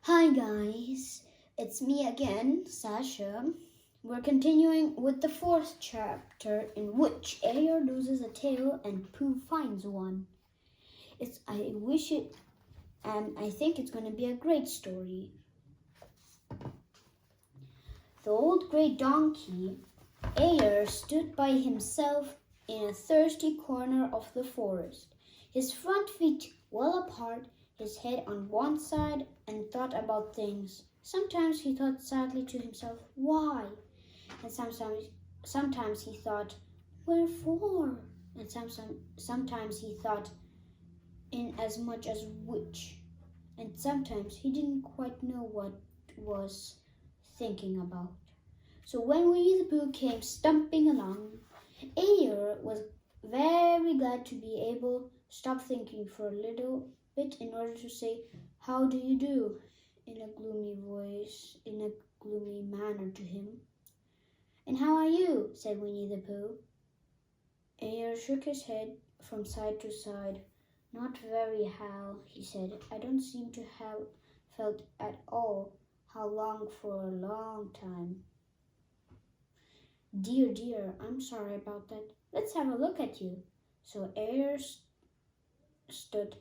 Hi guys, it's me again, Sasha. We're continuing with the fourth chapter in which Air loses a tail and Pooh finds one. I think it's going to be a great story. The old grey donkey, Air, stood by himself in a thirsty corner of the forest, his front feet well apart, his head on one side, and thought about things. Sometimes he thought sadly to himself, why? And sometimes he thought, wherefore? And sometimes he thought, in as much as which. And sometimes he didn't quite know what was thinking about. So when Winnie the Pooh came stumping along, Air was very glad to be able to stop thinking for a little bit in order to say, how do you do? In a gloomy voice, in a gloomy manner to him. And how are you? Said Winnie the Pooh. Air shook his head from side to side. Not very, Hal, he said. I don't seem to have felt at all how long for a long time. Dear, I'm sorry about that. Let's have a look at you. So Air stood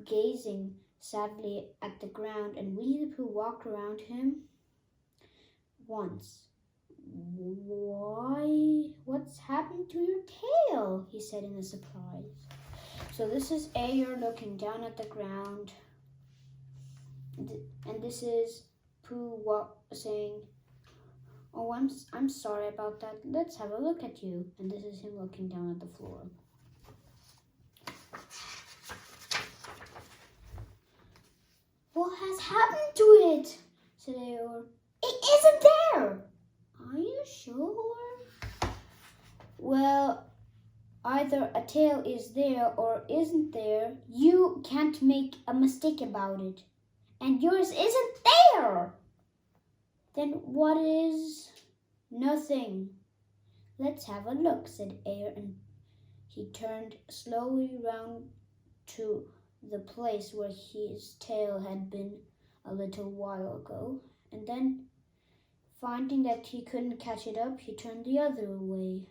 gazing sadly at the ground, and Winnie the Pooh walked around him once. Why, what's happened to your tail? He said in surprise. So this is Air looking down at the ground, and this is Pooh saying, oh, I'm sorry about that. Let's have a look at you. And this is him looking down at the floor. What has happened to it? Said Air. It isn't there. Are you sure? Well, either a tail is there or isn't there. You can't make a mistake about it. And yours isn't there. Then what is? Nothing. Let's have a look, said Air, and he turned slowly round to the place where his tail had been a little while ago, and then, finding that he couldn't catch it up, he turned the other way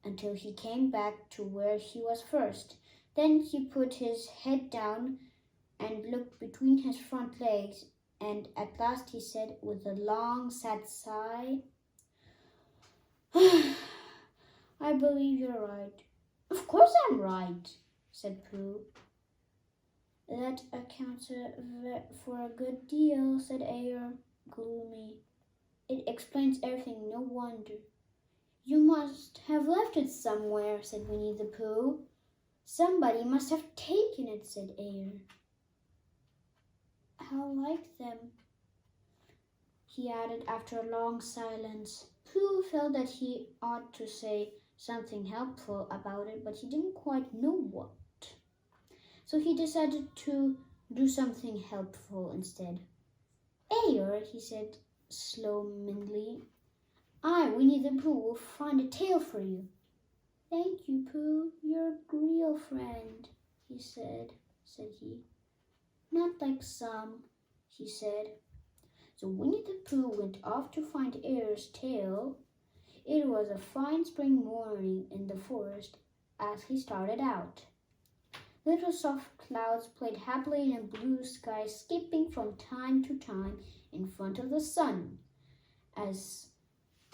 until he came back to where he was first. Then he put his head down and looked between his front legs, and at last he said with a long, sad sigh, I believe you're right. Of course I'm right, said Pooh. That accounts for a good deal, said Air, gloomy. It explains everything, no wonder. You must have left it somewhere, said Winnie the Pooh. Somebody must have taken it, said Air. How like them, he added after a long silence. Pooh felt that he ought to say something helpful about it, but he didn't quite know what. So he decided to do something helpful instead. Air, he said slow-mindedly, I, Winnie the Pooh, will find a tail for you. Thank you, Pooh. You're a real friend, he said he. Not like some, he said. So Winnie the Pooh went off to find Air's tail. It was a fine spring morning in the forest as he started out. Little soft clouds played happily in a blue sky, skipping from time to time in front of the sun, as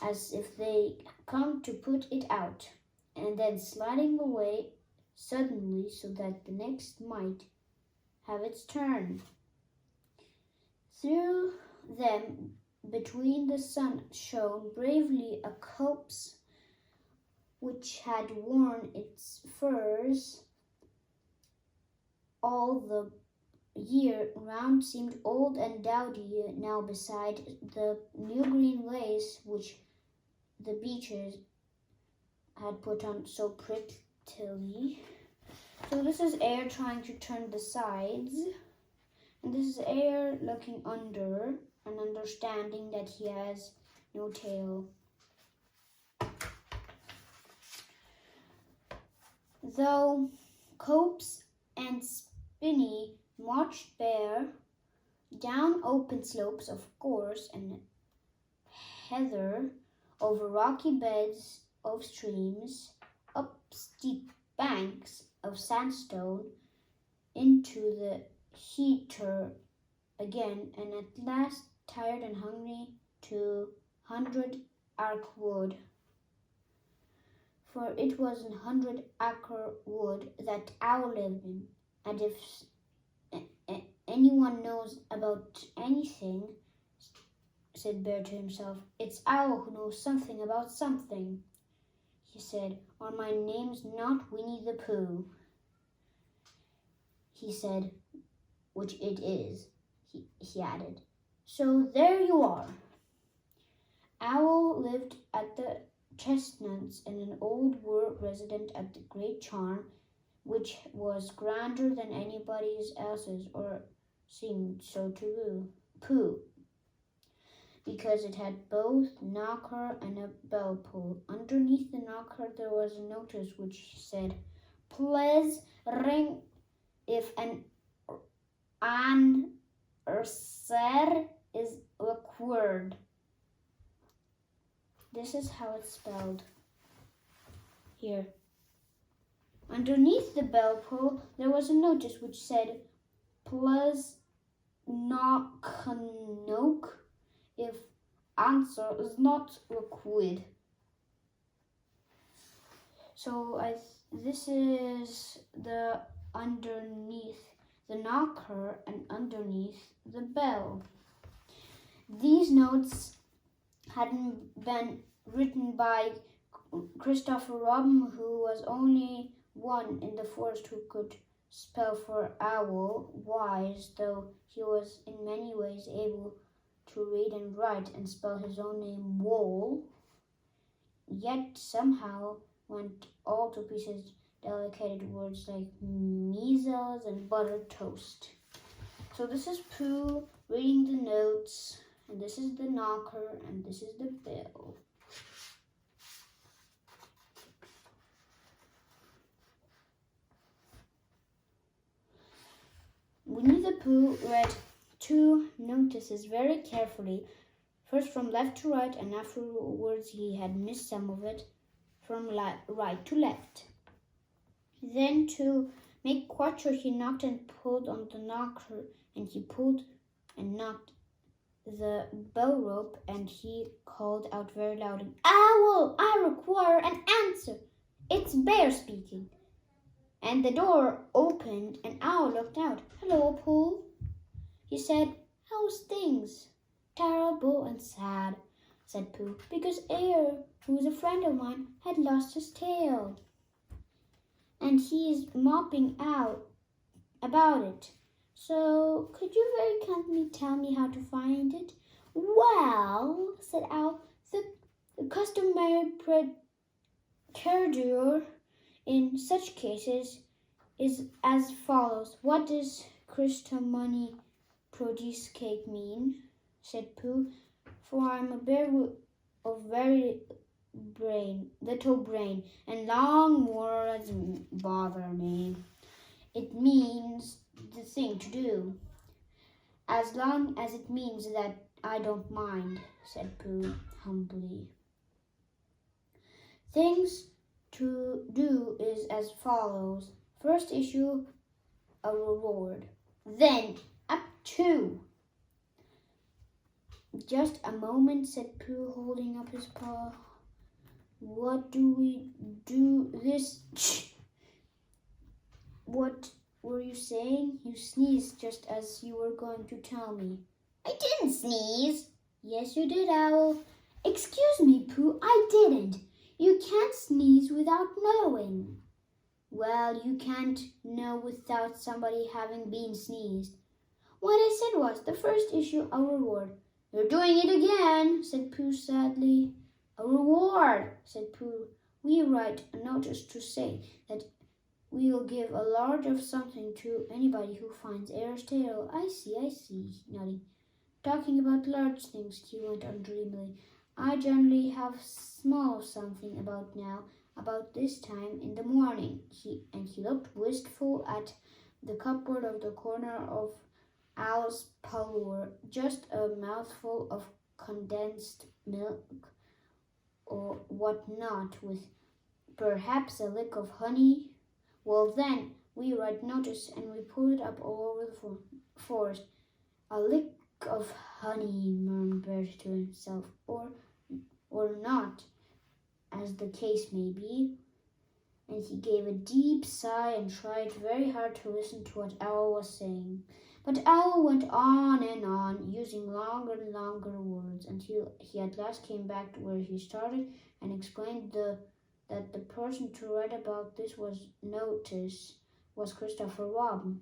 if they come to put it out, and then sliding away suddenly so that the next might have its turn. Through them, between the sun shone bravely a copse which had worn its furs all the year round, seemed old and dowdy now beside the new green lace which the beeches had put on so prettily. So this is Air trying to turn the sides, and this is Air looking under and understanding that he has no tail. Though Copes and Spinny marched bare, down open slopes of gorse and heather, over rocky beds of streams, up steep banks of sandstone, into the heater again, and at last, tired and hungry, to 100 ark wood. For it was 100 acre wood that Owl lived in, and if anyone knows about anything, said Bear to himself, it's Owl who knows something about something, he said, or my name's not Winnie-the-Pooh. He said, which it is, he added. So there you are. Owl lived at the Chestnuts in an old world residence at the Great Charm, which was grander than anybody else's, or seemed so to Pooh, because it had both knocker and a bell pull. Underneath the knocker there was a notice which said, "Please ring if an answer is required." This is how it's spelled here. Underneath the bell pull there was a notice which said, "Please knock if answer is not required." So this is the underneath the knocker and underneath the bell. These notes hadn't been written by Christopher Robin, who was only one in the forest who could spell for owl, wise though he was in many ways able to read and write and spell his own name Wool, yet somehow went all to pieces delicate words like measles and buttered toast. So this is Pooh reading the notes, and this is the knocker, and this is the bell. Winnie-the-Pooh read 2 notices very carefully, first from left to right, and afterwards he had missed some of it, from right to left. Then, to make quite sure, he knocked and pulled on the knocker, and he pulled and knocked the bell rope, and he called out very loudly, "Owl, I require an answer. It's Bear speaking." And the door opened, and Owl looked out. "Hello, Pooh," he said. "How's things?" "Terrible and sad," said Pooh, "because Air, who is a friend of mine, had lost his tail. And he's mopping out about it. So could you very kindly tell me how to find it?" "Well," said Owl, the customary procedure in such cases is as follows." "What does crystal money produce cake mean?" said Pooh, "for I'm a bear of very little brain, and long words bother me." "It means the thing to do, as long as it means that I don't mind," said Pooh humbly. "Things to do is as follows. First issue a reward, then up 2. "Just a moment," said Pooh, holding up his paw. "What do we do this?" "What were you saying? You sneezed just as you were going to tell me." "I didn't sneeze." "Yes, you did, Owl." "Excuse me, Pooh, I didn't. You can't sneeze without knowing." "Well, you can't know without somebody having been sneezed." "What I said was, the first issue a reward." "You're doing it again," said Pooh sadly. "A reward," said Pooh. "We write a notice to say that we'll give a large of something to anybody who finds Air's tail." I see, nodding. "Talking about large things," he went on dreamily, "I generally have small something about now, about this time in the morning." He looked wistful at the cupboard of the corner of Owl's pallor, just a mouthful of condensed milk or whatnot, with perhaps a lick of honey. Well, then we write notice and we pull it up all over the forest. A lick of honey, murmured Bear to himself, or not, as the case may be. And he gave a deep sigh and tried very hard to listen to what Owl was saying. But Owl went on, using longer and longer words, until he at last came back to where he started and explained that the person to write about this was Christopher Robin.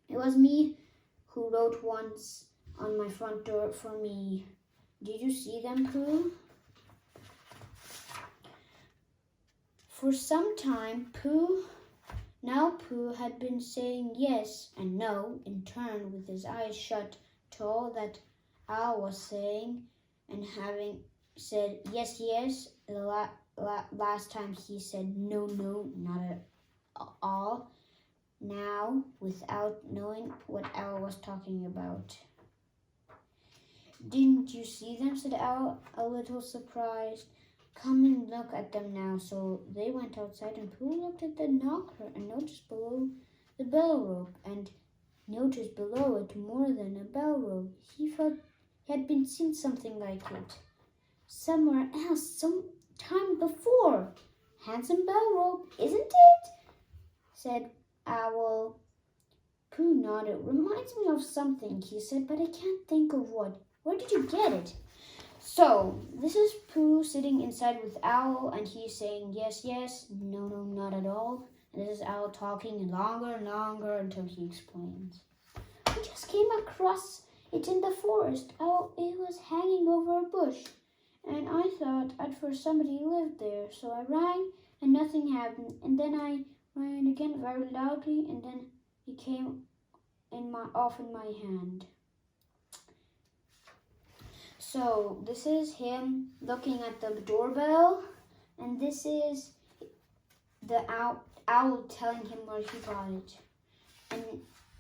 It was me who wrote once on my front door for me. Did you see them, Pooh? For some time, Pooh had been saying yes and no in turn with his eyes shut to all that Owl was saying, and having said yes, yes, the last time he said no, no, not at all, now without knowing what Owl was talking about. Didn't you see them? Said Owl, a little surprised. Come and look at them now. So they went outside, and Pooh looked at the knocker and noticed below the bell rope, and noticed below it more than a bell rope. He felt he had been seeing something like it somewhere else some time before. Handsome bell rope, isn't it? Said Owl. Pooh nodded. Reminds me of something, he said, but I can't think of what. Where did you get it? So, this is Pooh sitting inside with Owl, and he's saying yes, yes, no, no, not at all. And this is Owl talking longer and longer until he explains. We just came across it in the forest. Oh, it was hanging over a bush. And I thought at first somebody lived there. So I rang and nothing happened. And then I rang again very loudly, and then it came off in my hand. So this is him looking at the doorbell, and this is the owl telling him where he got it. And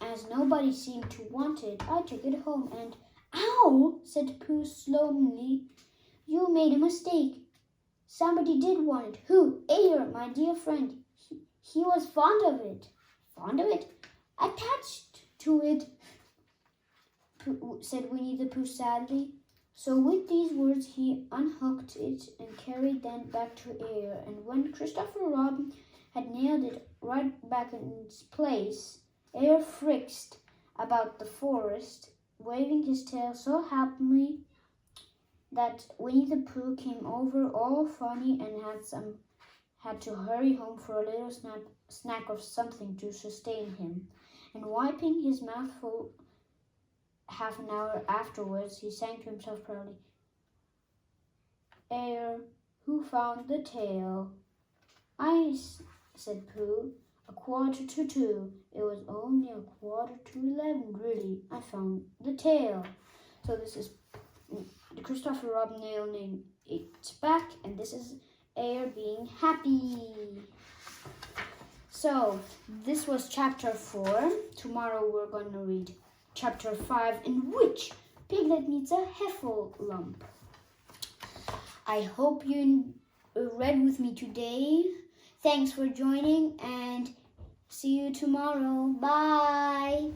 as nobody seemed to want it, I took it home, and Owl, said Pooh slowly, you made a mistake. Somebody did want it. Who? Ayer, my dear friend. He was fond of it. Fond of it? Attached to it, said Winnie-the-Pooh sadly. So with these words he unhooked it and carried them back to Ayer, and when Christopher Robin had nailed it right back in its place, Ayer frisked about the forest, waving his tail so happily that Winnie-the-Pooh came over all funny and had to hurry home for a little snack of something to sustain him. And wiping his mouth full half an hour afterwards, he sang to himself proudly, Ayer, who found the tail? I, said Pooh, 1:45. It was only 11:15, really. I found the tail. So this is Christopher Robin nailing it back, and this is Ayer being happy. So this was chapter 4. Tomorrow we're going to read chapter 5, in which Piglet meets a Heffalump. I hope you read with me today. Thanks for joining, and see you tomorrow. Bye.